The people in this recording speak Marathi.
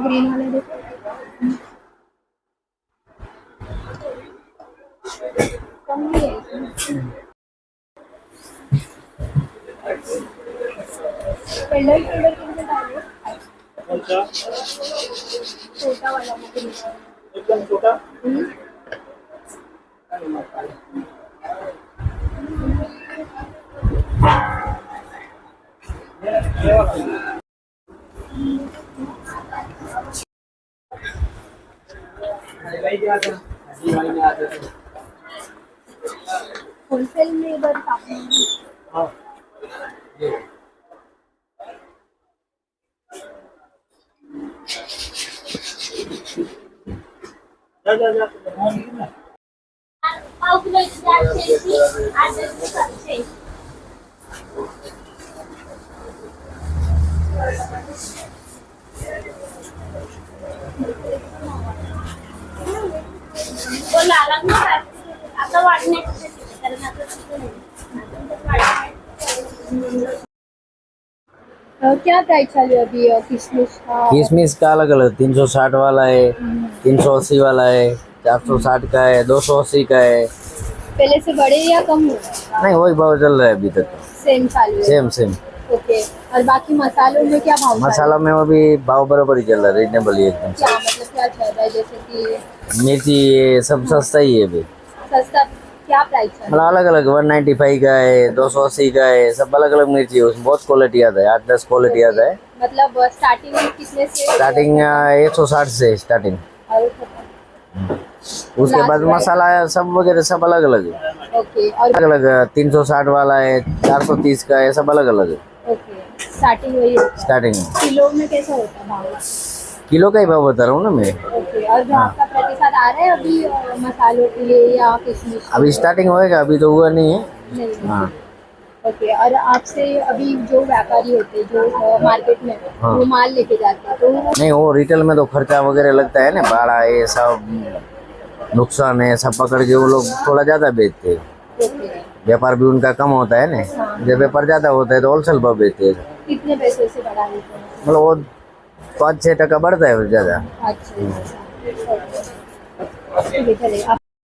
ग्रीन वाले देखो। कम भी है पेंडल पेंडल कितने डालो? छोटा वाला एकदम छोटा। होलसेल में इधर हाँ आता वाढण्याची क्या प्राइस चल रही है अभी किशमिश का? किशमिश का अलग अलग 360 वाला है, 380 वाला है, 460 का है, 280 का है। पहले से बड़े या कम हो रहा है? नहीं वही भाव चल रहा है अभी तक। सेम चालू है? Same same. ओके। और बाकी मसालों में क्या भाव? मसाला में अभी भाव बराबर ही चल रहा है, रीजनेबल ही एकदम। क्या मतलब क्या चल रहा है? जैसे कि मिर्ची ये सब सस्ता ही है अभी। सस्ता क्या प्राइस है? मतलब अलग अलग 195 का है, 280 का है, सब अलग अलग मिर्ची है। उसमें बहुत क्वालिटी आता है, 8-10 क्वालिटी आता है। मतलब स्टार्टिंग कितने से? स्टार्टिंग 160 से स्टार्टिंग। उसके बाद मसाला सब वगैरह सब अलग अलग है। ओके। और अलग अलग 360 वाला है, 430 का है, सब अलग अलग है। ओके। स्टार्टिंग वही है? स्टार्टिंग किलो में कैसा होता है भाव? किलो का ही भाव बता रहा हूँ ना मैं। ओके। और ग्राहक का प्रतिसाद आ रहा है अभी मसालों के लिए या किशमिश? अभी स्टार्टिंग होएगा, अभी तो हुआ नहीं है। नहीं। हाँ ओके। और आपसे अभी जो व्यापारी होते हैं जो मार्केट में हाँ। वो माल लेके जाते हैं तो नहीं, वो रिटेल में तो खर्चा वगैरह लगता है ना, भाड़ा ये सब नुकसान है, सब पकड़ के वो लोग थोड़ा ज्यादा बेचते हैं। ओके। व्यापार भी उनका कम होता है ना। जब व्यापार ज्यादा होता है तो होलसेल भाव बेचते हैं। कितने पैसे से बढ़ा देते हैं? मतलब वो 5-6 टका बढ़ता है ज्यादा। अच्छा। ठीक है चलिए।